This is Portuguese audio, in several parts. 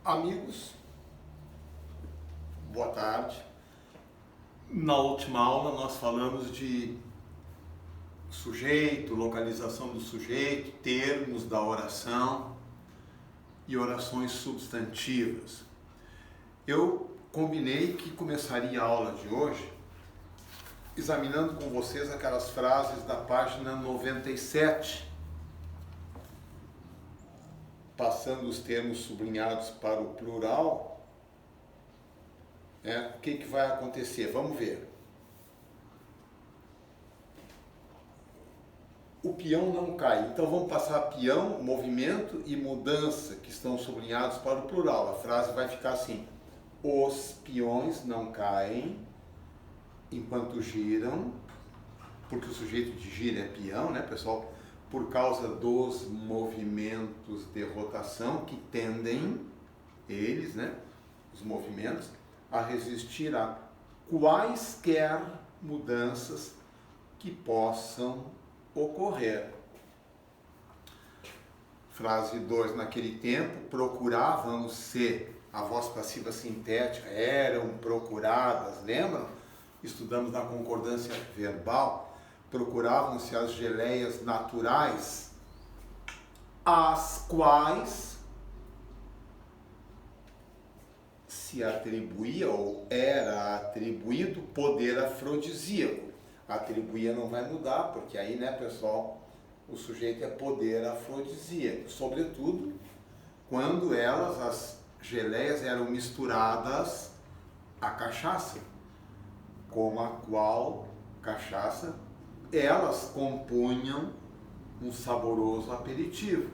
Amigos, boa tarde. Na última aula nós falamos de sujeito, localização do sujeito, termos da oração e orações substantivas. Eu combinei que começaria a aula de hoje examinando com vocês aquelas frases da página 97, passando os termos sublinhados para o plural. O que vai acontecer? Vamos ver. O peão não cai. Então vamos passar peão, movimento e mudança, que estão sublinhados para o plural. A frase vai ficar assim: os peões não caem enquanto giram, porque o sujeito de gira é peão, né, pessoal? Por causa dos movimentos de rotação que tendem, eles, né, os movimentos, a resistir a quaisquer mudanças que possam ocorrer. Frase 2. Naquele tempo, procuravam-se, a voz passiva sintética, eram procuradas, lembram? Estudamos na concordância verbal. Procuravam-se as geleias naturais, às quais se atribuía ou era atribuído poder afrodisíaco. Atribuía não vai mudar, porque aí, né, pessoal, o sujeito é poder afrodisíaco, sobretudo quando elas, as geleias, eram misturadas à cachaça, como a qual cachaça elas compunham um saboroso aperitivo.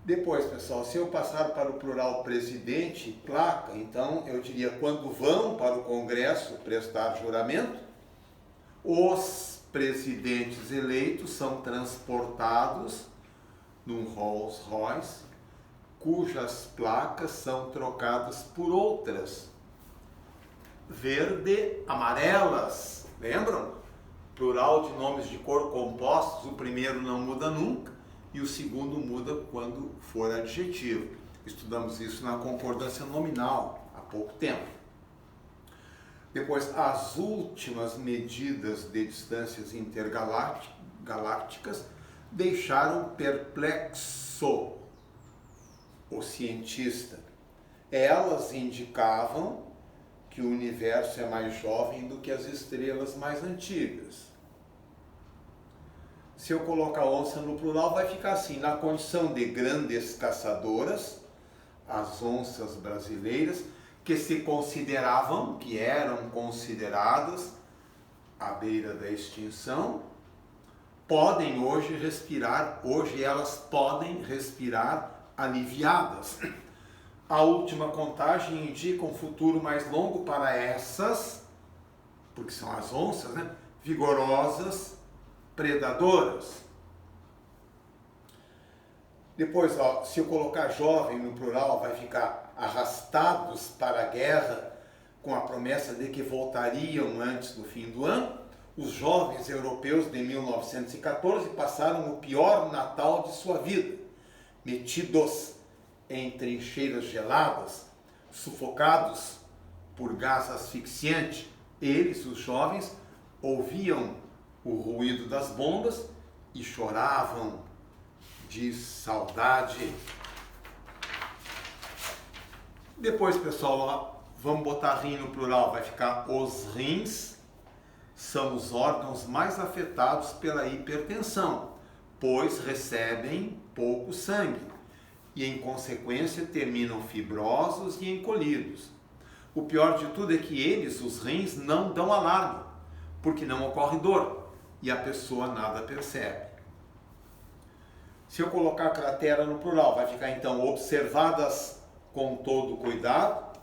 Depois, pessoal, se eu passar para o plural presidente, placa, então eu diria quando vão para o Congresso prestar juramento, os presidentes eleitos são transportados num Rolls Royce, cujas placas são trocadas por outras verde amarelas. Lembram? Plural de nomes de cor compostos, o primeiro não muda nunca e o segundo muda quando for adjetivo. Estudamos isso na concordância nominal há pouco tempo. Depois, as últimas medidas de distâncias intergalácticas deixaram perplexo o cientista. Elas indicavam que o universo é mais jovem do que as estrelas mais antigas. Se eu colocar onça no plural, vai ficar assim: na condição de grandes caçadoras, as onças brasileiras, que se consideravam, que eram consideradas à beira da extinção, podem hoje respirar, hoje elas podem respirar aliviadas. A última contagem indica um futuro mais longo para essas, porque são as onças, né? Vigorosas, predadoras. Depois, se eu colocar jovem no plural, vai ficar arrastados para a guerra com a promessa de que voltariam antes do fim do ano. Os jovens europeus de 1914 passaram o pior Natal de sua vida, metidos em trincheiras geladas, sufocados por gás asfixiante. Eles, os jovens, ouviam o ruído das bombas e choravam de saudade. Depois, pessoal, vamos botar rim no plural, vai ficar os rins são os órgãos mais afetados pela hipertensão, pois recebem pouco sangue e, em consequência, terminam fibrosos e encolhidos. O pior de tudo é que eles, os rins, não dão alarme, porque não ocorre dor e a pessoa nada percebe. Se eu colocar cratera no plural, vai ficar então observadas com todo cuidado.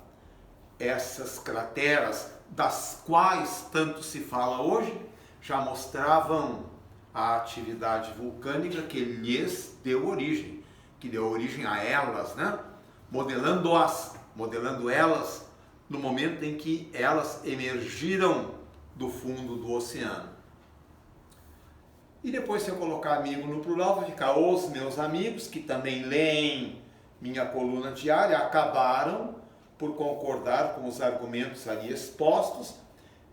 Essas crateras, das quais tanto se fala hoje, já mostravam a atividade vulcânica que lhes deu origem, que deu origem a elas, né? Modelando elas no momento em que elas emergiram do fundo do oceano. E depois, se eu colocar amigo no plural, vai ficar os meus amigos, que também leem minha coluna diária, acabaram por concordar com os argumentos ali expostos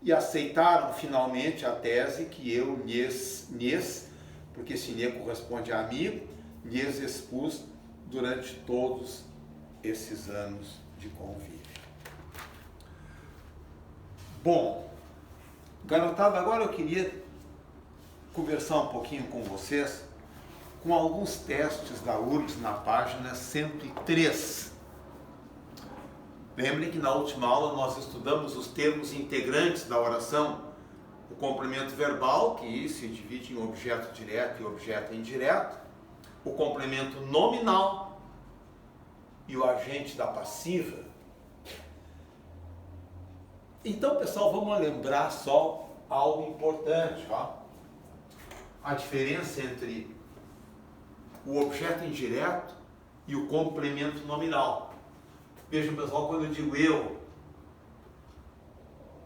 e aceitaram finalmente a tese que eu lhes, porque sine corresponde a amigo, lhes expus durante todos esses anos de convívio. Bom, garotada, agora eu queria conversar um pouquinho com vocês com alguns testes da URGS na página 103. Lembrem que na última aula nós estudamos os termos integrantes da oração, o complemento verbal, que se divide em objeto direto e objeto indireto, o complemento nominal e o agente da passiva. Então, pessoal, vamos lembrar só algo importante, ó. A diferença entre o objeto indireto e o complemento nominal. Vejam, pessoal, quando eu digo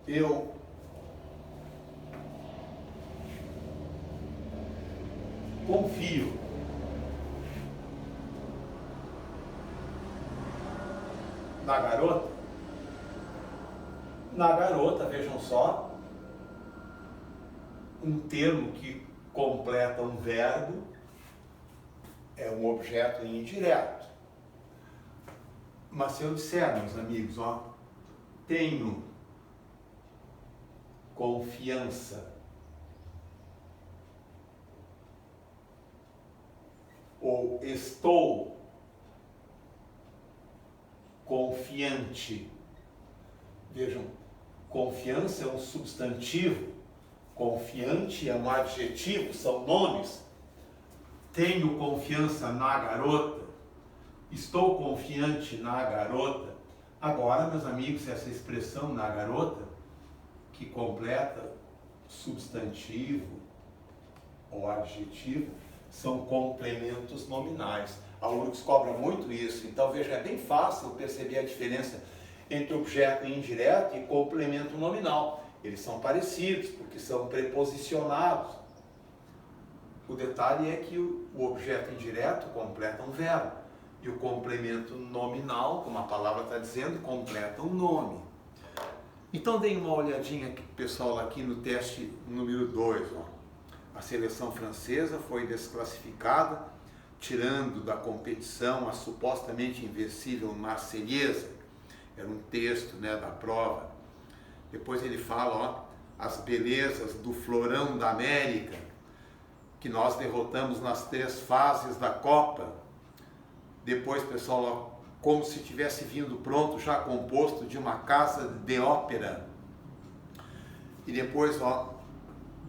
eu confio na garota. Na garota, vejam só, um termo que completa um verbo é um objeto indireto. Mas se eu disser, meus amigos, ó, tenho confiança ou estou confiante. Vejam, confiança é um substantivo, confiante é um adjetivo, são nomes. Tenho confiança na garota, estou confiante na garota. Agora, meus amigos, essa expressão na garota, que completa substantivo ou adjetivo, são complementos nominais. A URGS cobra muito isso, então veja, é bem fácil perceber a diferença entre objeto indireto e complemento nominal. Eles são parecidos, porque são preposicionados. O detalhe é que o objeto indireto completa um verbo, e o complemento nominal, como a palavra está dizendo, completa um nome. Então, deem uma olhadinha, pessoal, aqui no teste número 2. A seleção francesa foi desclassificada, tirando da competição a supostamente invencível Marselhesa. Era um texto, né, da prova. Depois ele fala, ó, as belezas do Florão da América, que nós derrotamos nas 3 fases da Copa. Depois, pessoal, ó, como se tivesse vindo pronto, já composto de uma casa de ópera. E depois, ó,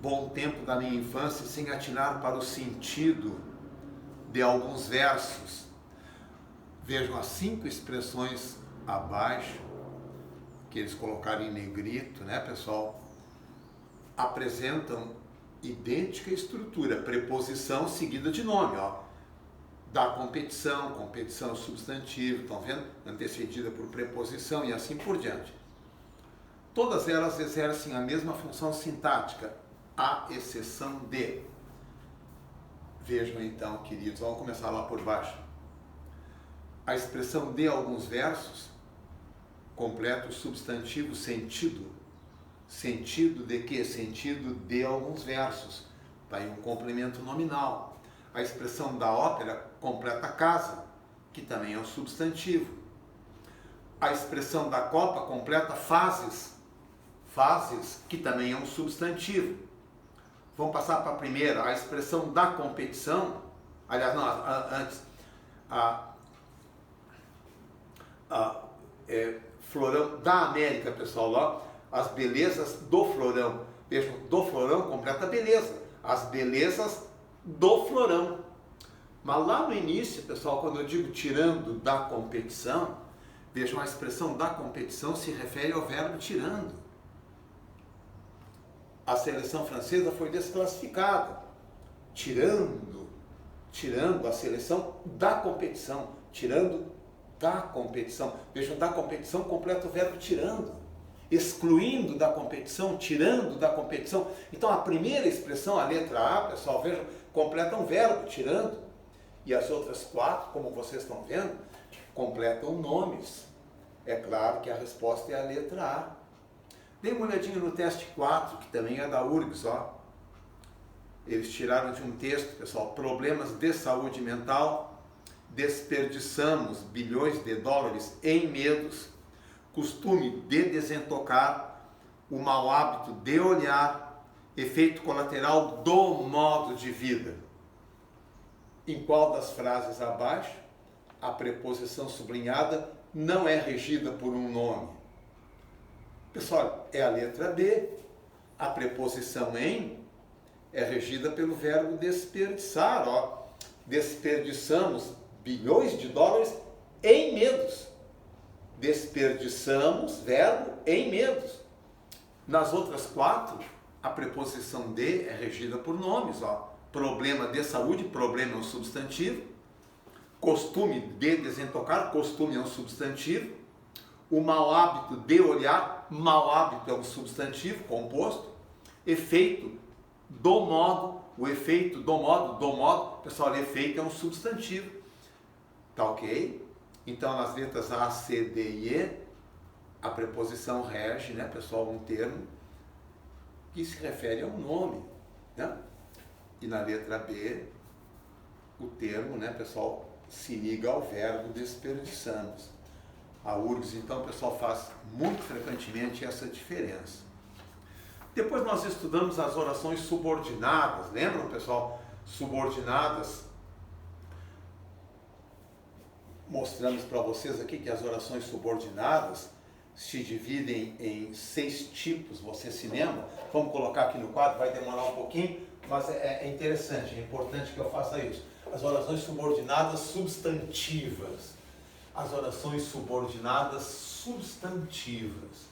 bom tempo da minha infância, sem atinar para o sentido de alguns versos. Vejam as 5 expressões abaixo, que eles colocaram em negrito, né, pessoal, apresentam idêntica estrutura, preposição seguida de nome, ó. Da competição, competição substantivo, estão vendo? Antecedida por preposição e assim por diante. Todas elas exercem a mesma função sintática, à exceção de. Vejam então, queridos, vamos começar lá por baixo. A expressão de alguns versos completa o substantivo sentido. Sentido de quê? Sentido de alguns versos. Está aí um complemento nominal. A expressão da ópera completa casa, que também é um substantivo. A expressão da Copa completa fases. Fases, que também é um substantivo. Vamos passar para a primeira. A expressão da competição, aliás, não, antes, Florão da América, pessoal, lá, as belezas do Florão. Vejam, do Florão completa beleza. As belezas do Florão. Mas lá no início, pessoal, quando eu digo tirando da competição, vejam, a expressão da competição se refere ao verbo tirando. A seleção francesa foi desclassificada, tirando a seleção da competição, tirando da competição. Vejam, da competição completa o verbo tirando, excluindo da competição, tirando da competição. Então a primeira expressão, a letra A, pessoal, vejam, completa um verbo, tirando, e as outras 4, como vocês estão vendo, completam nomes. É claro que a resposta é a letra A. Dê uma olhadinha no teste 4, que também é da URGS, ó. Eles tiraram de um texto, pessoal, problemas de saúde mental, desperdiçamos bilhões de dólares em medos, costume de desentocar, o mau hábito de olhar, efeito colateral do modo de vida. Em qual das frases abaixo a preposição sublinhada não é regida por um nome? Pessoal, é a letra B. A preposição em é regida pelo verbo desperdiçar. Ó. Desperdiçamos bilhões de dólares em medos. Desperdiçamos, verbo, em medos. Nas outras 4, a preposição de é regida por nomes. Ó. Problema de saúde, problema é um substantivo. Costume de desentocar, costume é um substantivo. O mau hábito de olhar, mau hábito é um substantivo composto. Efeito do modo, o efeito do modo, pessoal, efeito é um substantivo. Tá ok? Então, nas letras A, C, D e E, a preposição rege, né, pessoal, um termo que se refere a um nome, né? E na letra B, o termo, né, pessoal, se liga ao verbo desperdiçamos. A URGS, então, pessoal, faz muito frequentemente essa diferença. Depois nós estudamos as orações subordinadas. Lembram, pessoal? Subordinadas. Mostramos para vocês aqui que as orações subordinadas se dividem em 6 tipos. Você se lembra? Vamos colocar aqui no quadro, vai demorar um pouquinho, mas é interessante, é importante que eu faça isso. As orações subordinadas substantivas. As orações subordinadas substantivas,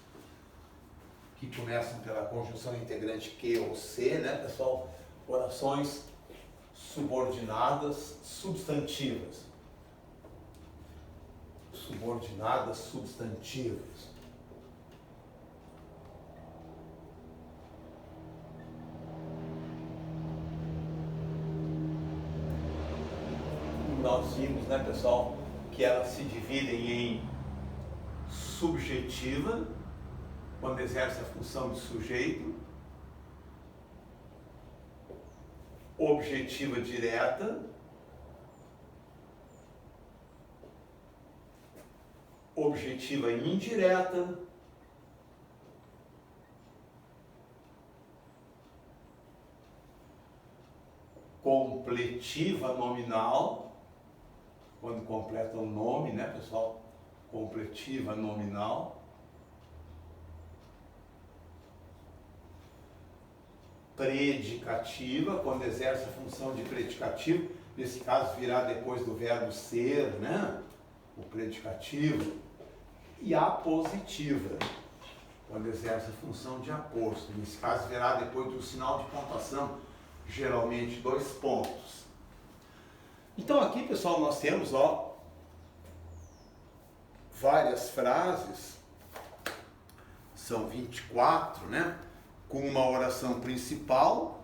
que começam pela conjunção integrante que ou se, né, pessoal? Orações subordinadas substantivas. Subordinadas substantivas. Nós vimos, né, pessoal, que elas se dividem em subjetiva, quando exerce a função de sujeito, objetiva direta, objetiva indireta, completiva nominal, quando completa um nome, né, pessoal? Completiva nominal. Predicativa, quando exerce a função de predicativo, nesse caso virá depois do verbo ser, né? O predicativo. E apositiva, quando exerce a função de aposto, nesse caso virá depois do sinal de pontuação, geralmente 2 pontos. Então aqui, pessoal, nós temos, ó, várias frases, são 24, né? Com uma oração principal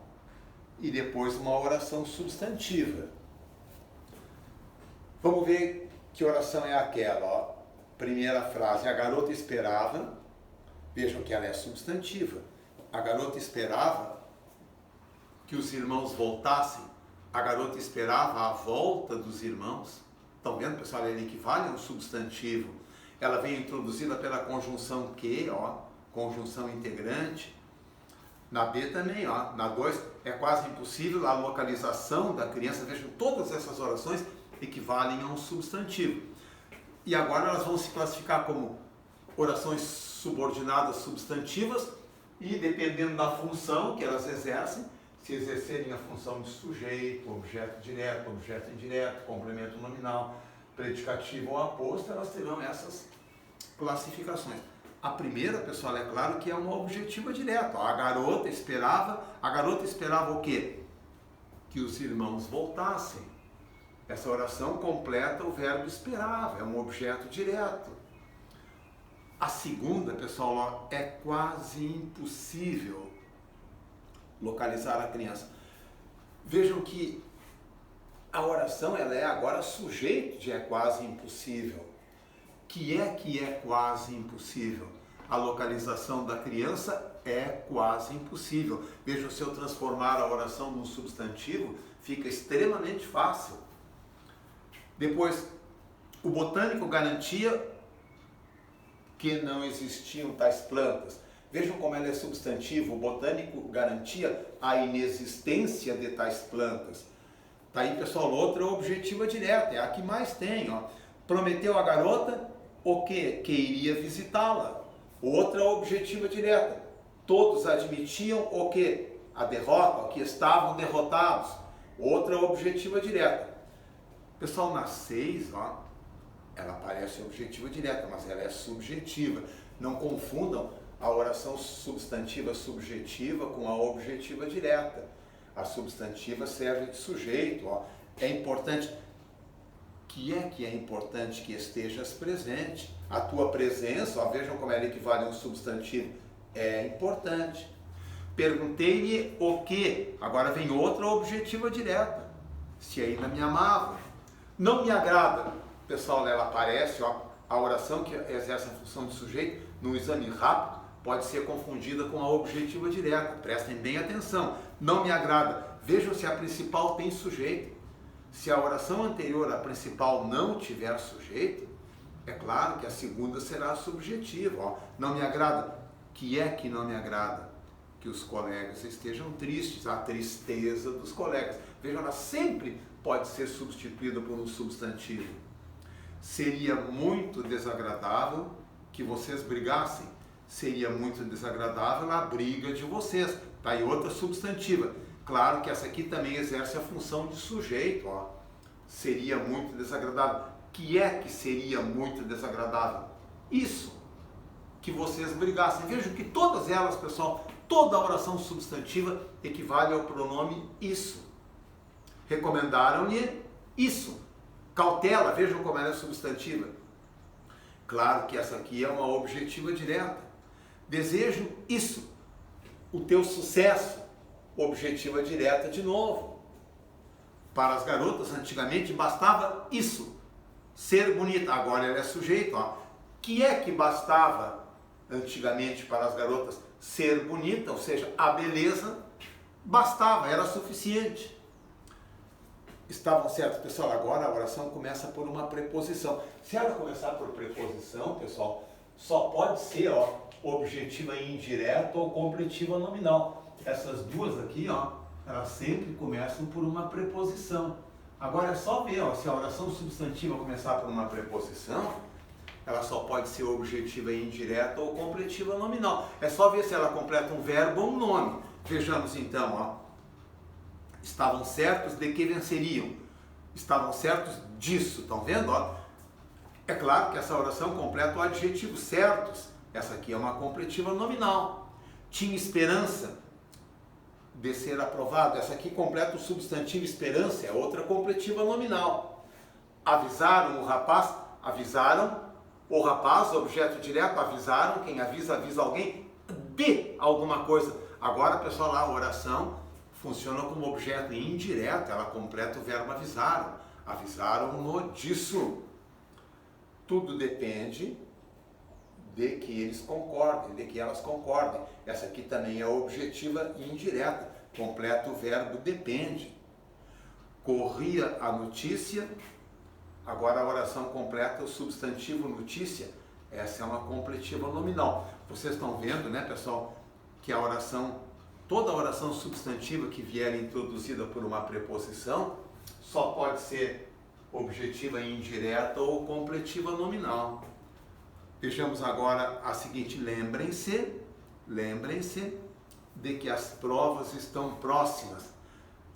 e depois uma oração substantiva. Vamos ver que oração é aquela, ó. Primeira frase, a garota esperava, vejam que ela é substantiva. A garota esperava que os irmãos voltassem. A garota esperava a volta dos irmãos. Estão vendo, pessoal? Ela equivale a um substantivo. Ela vem introduzida pela conjunção que, ó, conjunção integrante. Na B também, ó, na 2, é quase impossível a localização da criança. Vejam, todas essas orações equivalem a um substantivo. E agora elas vão se classificar como orações subordinadas substantivas e, dependendo da função que elas exercem, se exercerem a função de sujeito, objeto direto, objeto indireto, complemento nominal, predicativo ou aposto, elas terão essas classificações. A primeira, pessoal, é claro que é uma objetiva direta. A garota esperava o quê? Que os irmãos voltassem. Essa oração completa o verbo esperava, é um objeto direto. A segunda, pessoal, é quase impossível localizar a criança. Vejam que a oração ela é agora sujeito de é quase impossível. Que é quase impossível? A localização da criança é quase impossível. Veja, se eu transformar a oração num substantivo, fica extremamente fácil. Depois, o botânico garantia que não existiam tais plantas. Vejam como ela é substantivo. O botânico garantia a inexistência de tais plantas. Tá aí, pessoal, outra objetiva direta, é a que mais tem, ó. Prometeu à garota o quê? Que iria visitá-la. Outra objetiva direta. Todos admitiam o quê? A derrota, o que estavam derrotados. Outra objetiva direta. Pessoal, na 6, ó, ela parece objetiva direta, mas ela é subjetiva. Não confundam a oração substantiva subjetiva com a objetiva direta. A substantiva serve de sujeito. Ó. É importante. Que é importante que estejas presente. A tua presença, ó, vejam como ela equivale a um substantivo, é importante. Perguntei-lhe o que. Agora vem outra objetiva direta. Se ainda me amava. Não me agrada. Pessoal, ela aparece, ó, a oração que exerce a função de sujeito, num exame rápido, pode ser confundida com a objetiva direta. Prestem bem atenção. Não me agrada. Vejam se a principal tem sujeito. Se a oração anterior, a principal, não tiver sujeito, é claro que a segunda será subjetiva. Ó. Não me agrada. Que é que não me agrada? Que os colegas estejam tristes, a tristeza dos colegas. Vejam, ela sempre pode ser substituída por um substantivo. Seria muito desagradável que vocês brigassem. Seria muito desagradável a briga de vocês. Tá aí outra substantiva. Claro que essa aqui também exerce a função de sujeito. Ó. Seria muito desagradável. Que é que seria muito desagradável? Isso. Que vocês brigassem. Vejam que todas elas, pessoal, toda oração substantiva equivale ao pronome isso. Recomendaram-lhe isso. Cautela, vejam como ela é substantiva. Claro que essa aqui é uma objetiva direta. Desejo isso. O teu sucesso. Objetiva direta de novo. Para as garotas, antigamente, bastava isso. Ser bonita. Agora ela é sujeito. Ó. Que é que bastava antigamente para as garotas? Ser bonita, ou seja, a beleza bastava, era suficiente. Estavam certos, pessoal? Agora a oração começa por uma preposição. Se ela começar por preposição, pessoal, só pode ser, ó, objetiva indireta ou completiva nominal. Essas duas aqui, ó, elas sempre começam por uma preposição. Agora é só ver, ó, se a oração substantiva começar por uma preposição, ela só pode ser objetiva indireta ou completiva nominal. É só ver se ela completa um verbo ou um nome. Vejamos então, ó. Estavam certos de que venceriam. Estavam certos disso. Estão vendo? Ó? É claro que essa oração completa o adjetivo certos. Essa aqui é uma completiva nominal. Tinha esperança de ser aprovado. Essa aqui completa o substantivo esperança. É outra completiva nominal. Avisaram o rapaz. Avisaram o rapaz, objeto direto. Avisaram. Quem avisa, avisa alguém de alguma coisa. Agora, pessoal, lá a oração funciona como objeto indireto, ela completa o verbo avisaram. Avisaram-no disso. Tudo depende de que eles concordem, de que elas concordem. Essa aqui também é objetiva indireta, completa o verbo depende. Corria a notícia, agora a oração completa o substantivo notícia. Essa é uma completiva nominal. Vocês estão vendo, né, pessoal, que a oração, toda oração substantiva que vier introduzida por uma preposição só pode ser objetiva indireta ou completiva nominal. Vejamos agora a seguinte, lembrem-se de que as provas estão próximas.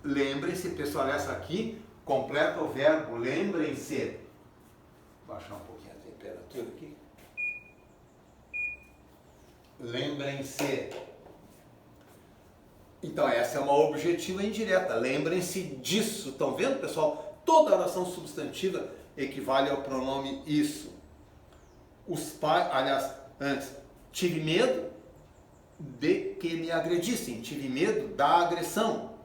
Lembrem-se, pessoal, essa aqui completa o verbo lembrem-se. Vou baixar um pouquinho a temperatura aqui. Lembrem-se. Então, essa é uma objetiva indireta. Lembrem-se disso. Estão vendo, pessoal? Toda oração substantiva equivale ao pronome isso. Os pais, aliás, antes, tive medo de que me agredissem. Tive medo da agressão.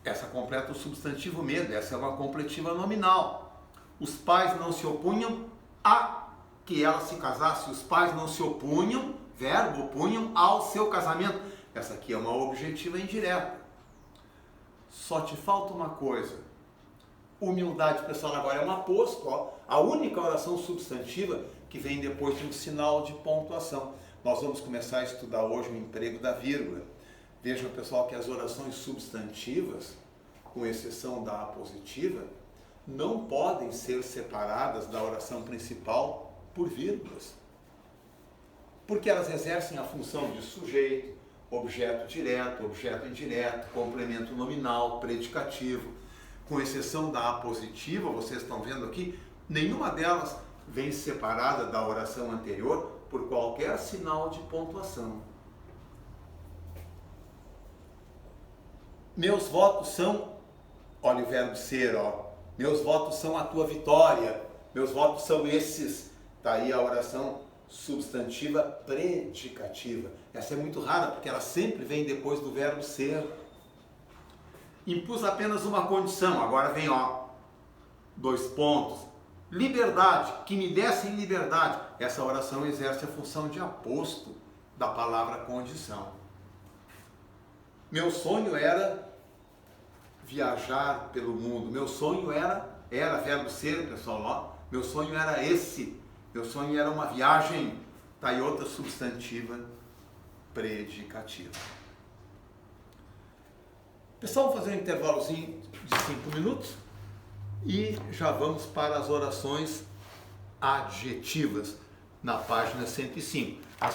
essa completa o substantivo medo, essa é uma completiva nominal. Os pais não se opunham a que ela se casasse, os pais não se opunham, verbo, opunham ao seu casamento. Essa aqui é uma objetiva indireta. Só te falta uma coisa. Humildade, pessoal, agora é um aposto, ó. A única oração substantiva que vem depois de um sinal de pontuação. Nós vamos começar a estudar hoje o emprego da vírgula. Vejam, pessoal, que as orações substantivas, com exceção da apositiva, não podem ser separadas da oração principal por vírgulas. Porque elas exercem a função de sujeito, objeto direto, objeto indireto, complemento nominal, predicativo. Com exceção da apositiva, vocês estão vendo aqui, nenhuma delas vem separada da oração anterior por qualquer sinal de pontuação. Meus votos são, olha o verbo ser, ó. Meus votos são a tua vitória. Meus votos são esses. Está aí a oração substantiva predicativa. Essa é muito rara porque ela sempre vem depois do verbo ser. Impus apenas uma condição. Agora vem, ó, 2 pontos. Liberdade, que me dessem liberdade. Essa oração exerce a função de aposto da palavra condição. Meu sonho era viajar pelo mundo. Meu sonho era verbo ser, pessoal, ó. Meu sonho era esse. Meu sonho era uma viagem. Tá aí outra substantiva predicativa. Pessoal, vamos fazer um intervalozinho de 5 minutos e já vamos para as orações adjetivas na página 105. As